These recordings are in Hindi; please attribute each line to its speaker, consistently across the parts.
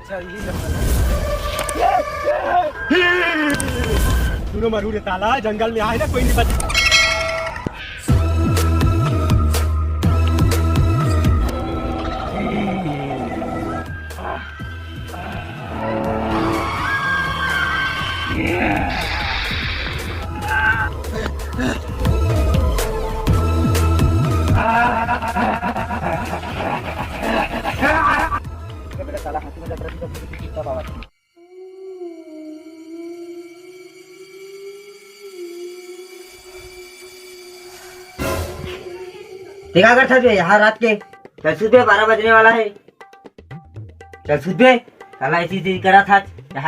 Speaker 1: सुनो मरूरे ताला, जंगल में आए ना कोई नहीं बच।
Speaker 2: देखा कर था यहाँ रात के चल सुबह 12 बजने वाला है। चल सुबह साला ऐसी चीज करा था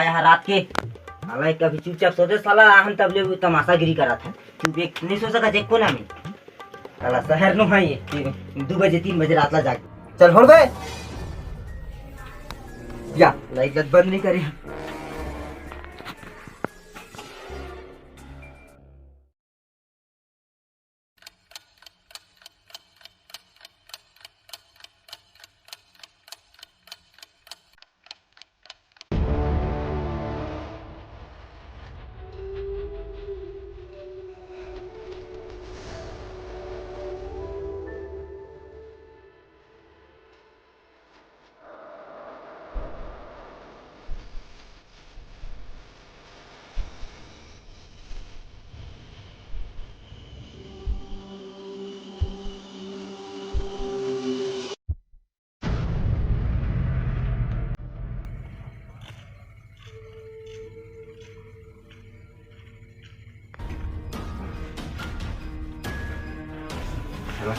Speaker 2: यहाँ रात के। साला कभी चुपचाप सोचे साला हम तबले तमाशागिरी करा था। चुप एक नहीं सो सका देख को ना मैं साला शहर नो है ये 2 बजे 3 बजे रात ला जाके चल हो गए या लाइट बंद नहीं करी।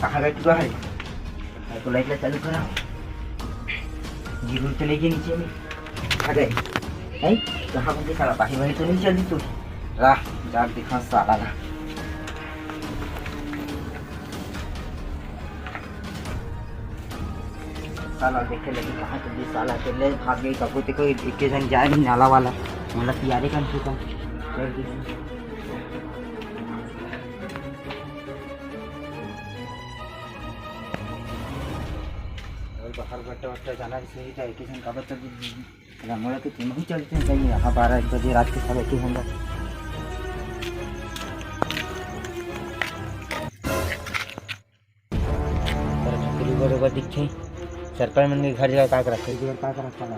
Speaker 2: कहाँ गए तू है तो लाइट चालू करा गिरूर चले गए नीचे में आ गए है कहाँ बंदे साला बाहर वहीं तो नहीं चली तू राह जाग दिखा साला ना साला देखे लगे कहाँ चली साला चले भाग गई कबू ते कोई एक जन जाए नहीं नाला वाला मतलब तैयारी कर चुका बाहर बैठे बैठे जाना सही था एक जन काबत तक मोड़ा के तुम ही चलते हैं कहीं यहाँ 12 बजे रात के सब एक होंगे बरोबर दिखे सरकार मन के घर जगह का रखे का रखा ना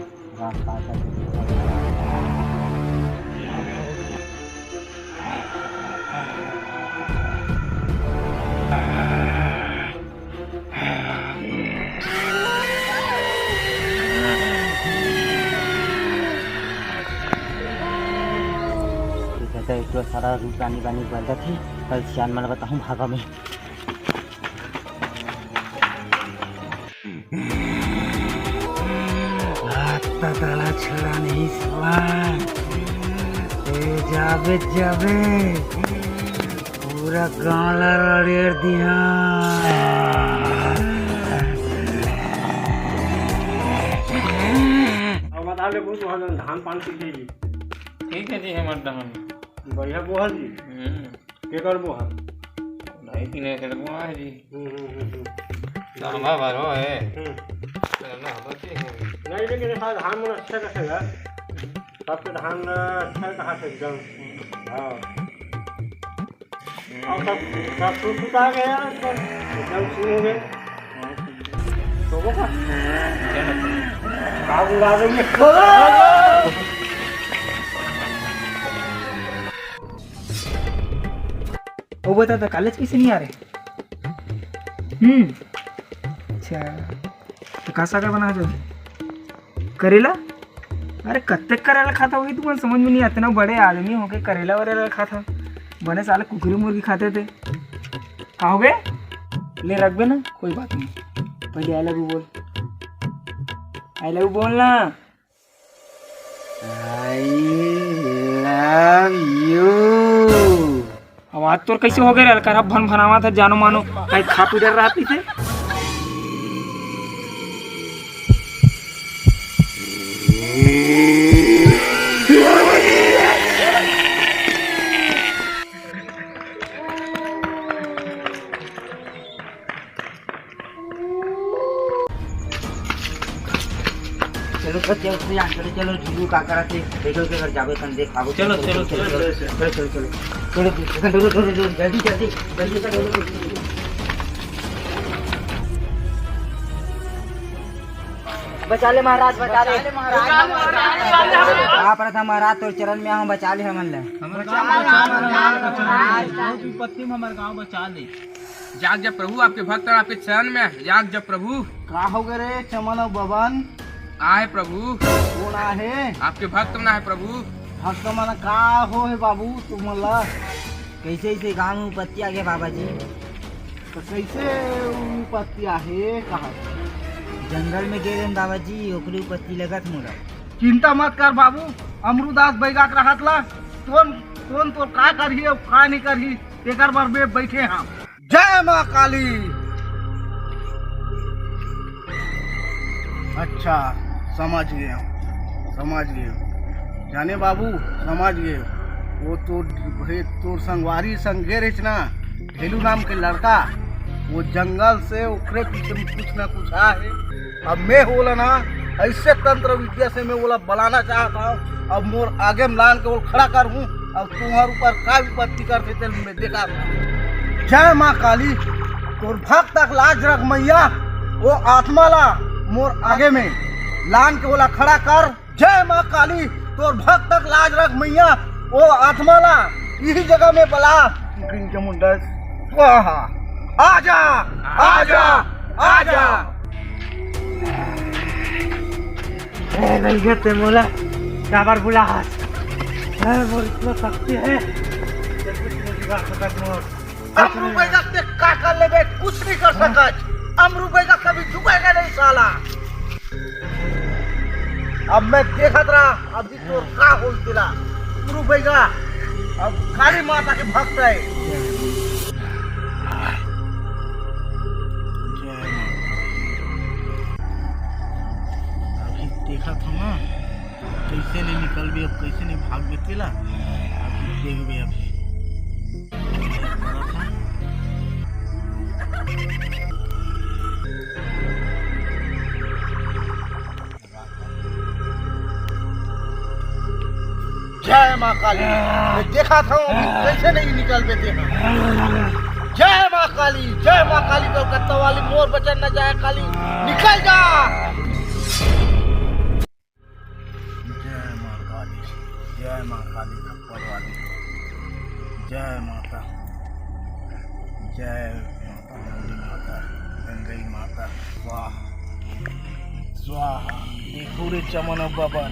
Speaker 2: तो सारा रूट पानी पानी बंद थी कल शान मैं बताऊँ भागा में ताला छड़ा नहीं सवार जावे जावे पूरा गाँव लड़ेर दिया
Speaker 1: धान पान
Speaker 3: ठीक है जी हमारे धान
Speaker 1: बढ़िया बोहा जी के कर बोहा
Speaker 3: नहीं तीन कर बोहा है जी लंबा भरो है चलना होती है
Speaker 1: नहीं लेकिन धान में अच्छा रहेगा सबके धान अच्छा कहाँ से एकदम हाँ और सब सूट आ गया एकदम शुरू हो गए तो वो काबू उड़ा देंगे
Speaker 4: वो बता था कॉलेज कैसे नहीं आ रहे अच्छा तो कैसा का बना जो करेला अरे कत्ते करेला खाता होगी तुम समझ में नहीं आते ना बड़े आदमी हो के करेला वरेला खाता बने साले कुकरी मुर्गी खाते थे खाओगे ले रख बे ना कोई बात नहीं पहले आई लव यू बोल आई लव यू बोलना
Speaker 2: आई लव यू
Speaker 4: आवाज तो कैसे हो गए कर भन भनावा था जानो मानो कहीं खा पी डर रहा थे
Speaker 2: चलो बच्चे उससे याद करो, चलो झुलू का करा थे देखो के घर जावे कन देखाबो।
Speaker 3: चलो
Speaker 2: चलो जल्दी जल्दी बचा ले महाराज, बचा ले आप रहा था महाराज, तो चरण में हम बचा ले हमन ले।
Speaker 3: विपत्ति में हमारे गांव बचा ले। जाग जब प्रभु, आपके भक्त और आपके चरण में जाग जब प्रभु।
Speaker 1: का हो गए रे चमन बबन?
Speaker 3: आए प्रभु।
Speaker 1: कौन आहे?
Speaker 3: आपके भक्त में है प्रभु।
Speaker 1: भक्त मन का हो है बाबू तुमला?
Speaker 2: कैसे ऐसे गाँव में उपत्ति आ गए बाबा जी?
Speaker 1: तो कैसे उपत्ति आहे? कहा
Speaker 2: जंगल में गिरे बाबा जी, ओकरी उपत्ति लगत मोला।
Speaker 1: चिंता मत कर बाबू, अमरुदास बैगा के रहत ला कौन तो का करही और का नहीं करही तेकर बर में बैठे हम। जय माँ काली। अच्छा समझ गए, समझ गए जाने बाबू, समझ गए। वो तो संगवारी संग गे ना ढेलू नाम के लड़का, वो जंगल से उखरे पीछे में कुछ ना कुछ है। अब मैं बोला ना ऐसे तंत्र विद्या से मैं बोला बनाना चाहता हूँ। अब मोर आगे में लान के वो खड़ा कर हूँ। अब तुम्हारे ऊपर का विपत्ति करते चल मैं देखा। जय माँ काली, तोर भक्त तक लाज रख मैया, वो आत्मा ला मोर आगे में लान के बोला खड़ा कर। जय माँ काली, तोर भक्त तक लाज रख मैया, वो आत्मा ला यही जगह में बला के मुंडा स्वाहा। आजा आजा आजा।
Speaker 2: नहीं ते मोला क्या बार बुला मोर इतना शक्ति है
Speaker 1: अमरू बैगा ते का कर लेबे, कुछ नहीं कर सकत। अमरू बैगा कभी झुकेगा नहीं साला। अब मैं देखत रहा अभी तोर का होल दिला। अमरू बैगा अब काली माता के भक्त है। देखा था ना कैसे नहीं निकल भी, अब कैसे नहीं भाग भी तेला। अभी देख भी अभी जय माँ काली। मैं देखा था अभी कैसे नहीं निकल भी देखा। जय माँ काली, जय माँ काली। कलकत्ता वाली मोर बचन न जाए काली, निकल जा। जय माँ काली खप्पर वाली, जय माता, जय माता मुंडी माता, गंगई माता, स्वाहा स्वाहा। देखो रे चमन बबन,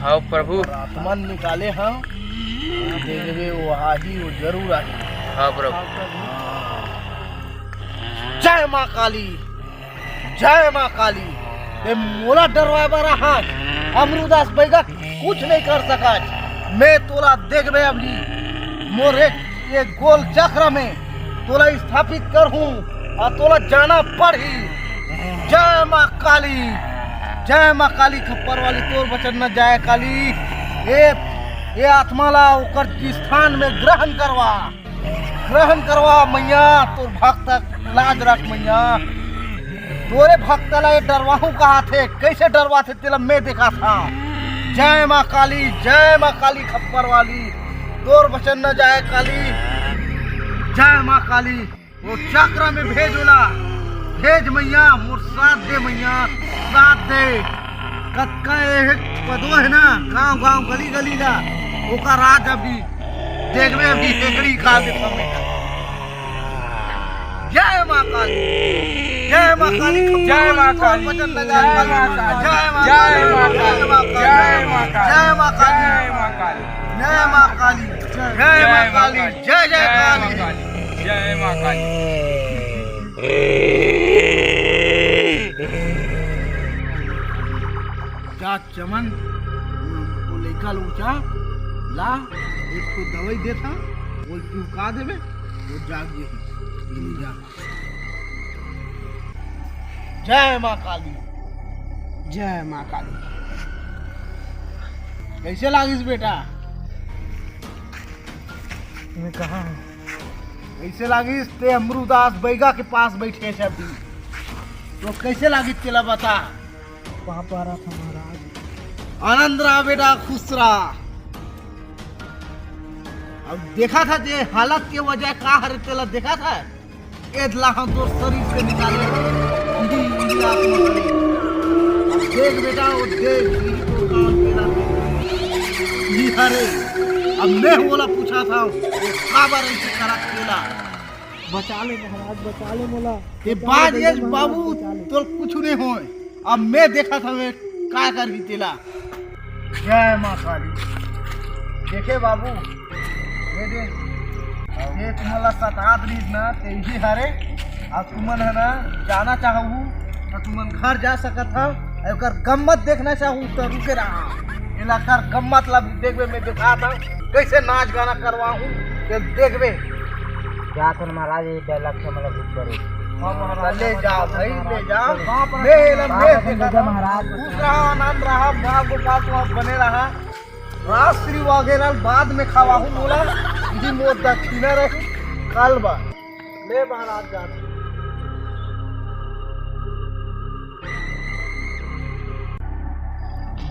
Speaker 3: हाँ प्रभु।
Speaker 1: आत्मन निकाले हम देखबे वो आही, वो जरूर आही।
Speaker 3: हाँ प्रभु।
Speaker 1: जय माँ काली, जय माँ काली। ये मोला डरवा रहा अमरुदास बैगा कुछ नहीं कर सका। मैं तोला देखबे अभी मोर एक गोल चक्र में तोला स्थापित कर हूँ और तोला जाना पड़ी। जय माँ काली, जय माँ काली खप्पर वाली, तोर बचन न जाए काली। ये आत्मा ला ओकर स्थान में ग्रहण करवा मैया। तोर भक्त लाज रख मैया। तोरे भक्त ला ये डरवाहू कहा थे, कैसे डरवा थे तेला मैं देखा था। जय माँ काली, जय माँ काली खप्पर वाली, तोर बचन न जाए काली। जय माँ काली, वो चक्र में भेजोला, भेज मैया, मोर साथ दे मैया, साथ दे। कत्का पदो है ना गांव गांव गली गली ना, ओका राज अभी देखबे अभी हेकड़ी खा दे समय। जय माँ काली, जय माँ काली,
Speaker 3: जय माँ काली,
Speaker 1: बचन न जाए काली।
Speaker 3: जय माँ काली, जय माँ काली,
Speaker 1: जय माँ काली,
Speaker 3: जय माँ काली,
Speaker 1: जय माँ काली, जय माँ काली, जय जय काली,
Speaker 3: जय माँ काली।
Speaker 1: जा चमन वो लेखा ऊंचा ला, एक तो दवाई देता वो चुका देवे, वो जाग जेही। जय माँ काली, जय माँ काली। कैसे लागिस बेटा?
Speaker 4: मैं कहा
Speaker 1: कैसे लागिस? ते अमरुदास बैगा के पास बैठे थे अभी, तो कैसे लागिस तेला बता।
Speaker 4: वहाँ पर आ रहा था महाराज,
Speaker 1: आनंद रहा बेटा, खुश रहा। अब देखा था जे हालत के वजह का हरे तेला देखा था, एदला हम तो शरीर से निकाले इही इही आत्मा हरे। अब देख बेटा, वो देख इही तो काम केला इही हरे। अब मैं बोला पूछा था वो काबर ऐसे करा केला।
Speaker 4: बचा ले महाराज, बचा ले मोला।
Speaker 1: ये बात ये बाबू तो कुछ नहीं हो। अब मैं देखा था वे का कर ही तेला। जय माँ काली। देखे बाबू, ये तुम्हाला सतात रही ना ते ही हरे। अब तुमन है ना जाना चाहू तो तुमन घर जा सकत हो। अगर गम्मत देखना चाहू तो रुके रहा। इलाकर गम्मत ला देखबे, मैं दिखा था कैसे नाच गाना करवाऊं ये देखबे।
Speaker 2: जा कर महाराज ये डायलॉग से मतलब भूत करो।
Speaker 1: ले जाओ भाई, ले जाओ। मैं देखा था महाराज, खुश रहा, आनंद रहा, माँ गोपाल तुम्हारा बने रहा। राष्ट्रीय वगैरह बाद में खावा हूँ बोला जी, मोर दक्षिणा रही कल बा ले महाराज जा।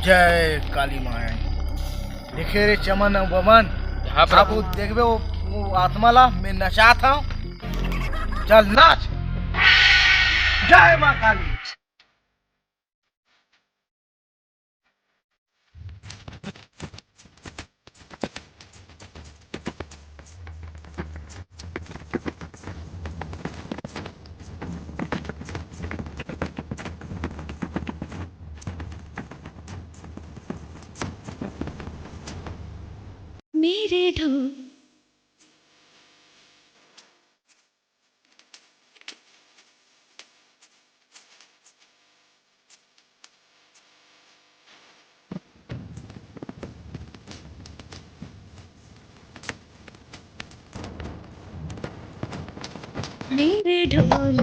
Speaker 1: जय काली माया। देखे रे चमन बमन,
Speaker 3: हाँ प्रभु।
Speaker 1: आप देखबे वो आत्मा ला मैं नचा था। चल नाच। जय माँ काली।
Speaker 5: मेरे ढोल मेरे ढोल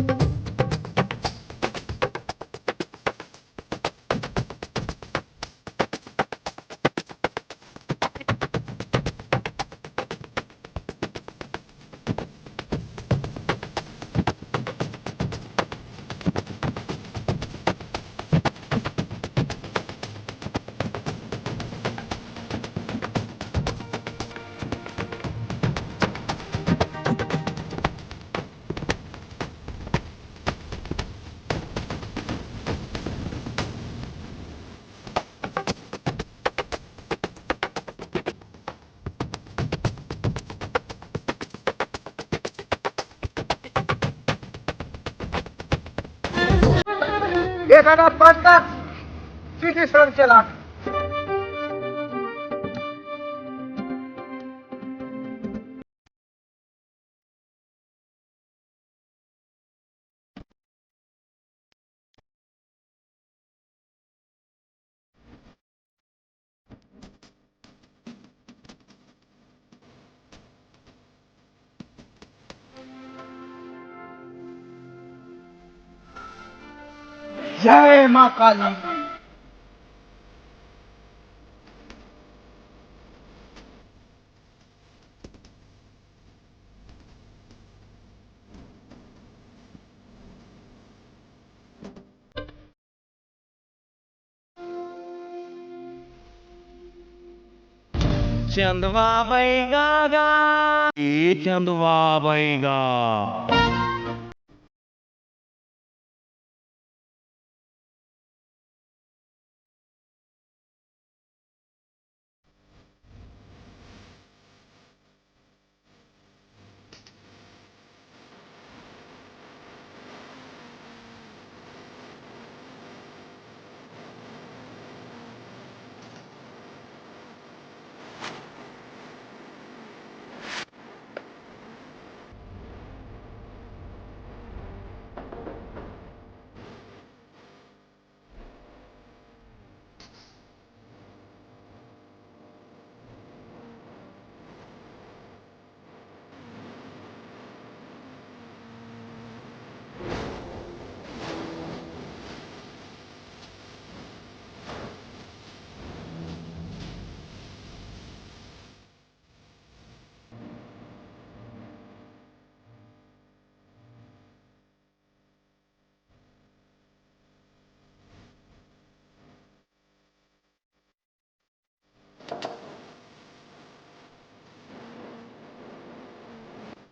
Speaker 1: एक आना पंद्रह सीधी सड़क चला। जय माँ काली।
Speaker 6: चंदवा बैगा गा, ये चंदवा बैगा।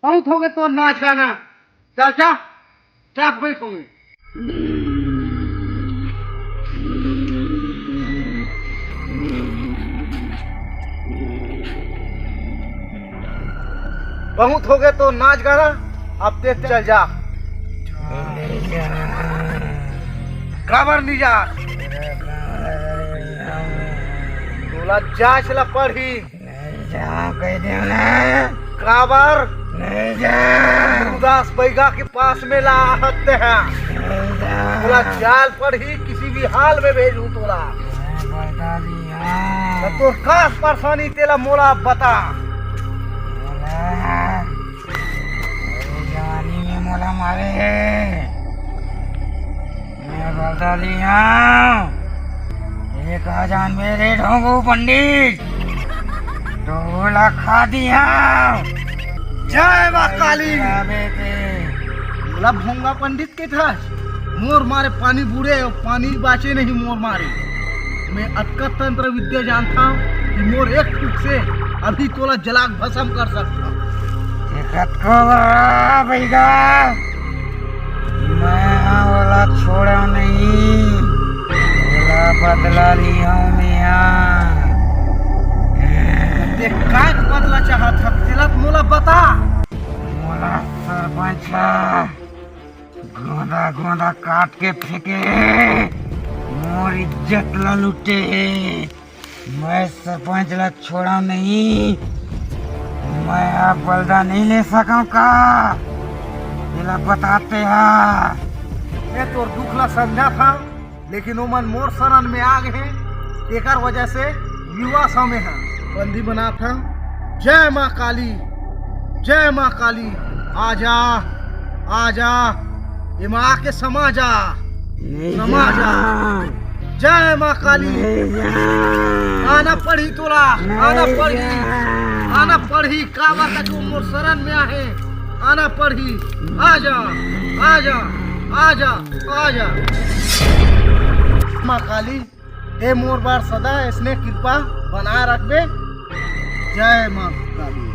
Speaker 1: बहुत हो गए तो नाच गाना। चल जा ट्रक बैठोगे। बहुत हो गए तो नाच गाना, अब तेज चल जा। काबर नहीं जा तोला जा चला पढ़ी काबर उदास बैगा के पास में ला सकते हैं। तोला जाल पढ़ी किसी भी हाल में भेजू तोला। तो खास परेशानी तेला मोला बता।
Speaker 4: जवानी में मोला मारे मैं बता लिया। एक हजार मेरे ढोंगू पंडित 2 लाख खा दिया।
Speaker 1: जय माँ काली।
Speaker 4: बेटे
Speaker 1: बोला भोंगा पंडित के था मोर मारे पानी बूढ़े और पानी बाचे नहीं मोर मारे। मैं अटका तंत्र विद्या जानता हूँ कि मोर एक फूक से अभी तोला जलाक भस्म कर सकता हूँ।
Speaker 4: भैया मैं बोला छोड़ा नहीं, बोला बदला लिया मैं।
Speaker 1: देख काय बदला चाहत है तेला मोला बता।
Speaker 4: मोला सरपंच गोंदा गोंदा काट के फेंके, मोर इज्जत ला लूटे। मैं सरपंच ला छोड़ा नहीं, मैं आप बलदा नहीं ले सकूं का। ये बताते हैं।
Speaker 1: मैं तोर दुख ला समझा था लेकिन ओमन मोर शरण में आ गए। एकर वजह से युवा समय है बंदी बना था। जय माँ काली, जय माँ काली। आजा आजा ये माँ आके समा जा, समा जा। जय माँ काली। आना पढ़ी तोला, आना पढ़ी, आना पढ़ी। का बात तू मोर शरण में आहे, आना पढ़ी। आजा आजा आजा आजा। माँ काली हे मोर बार सदा इसने कृपा बनाए रखबे। जय माँ काली।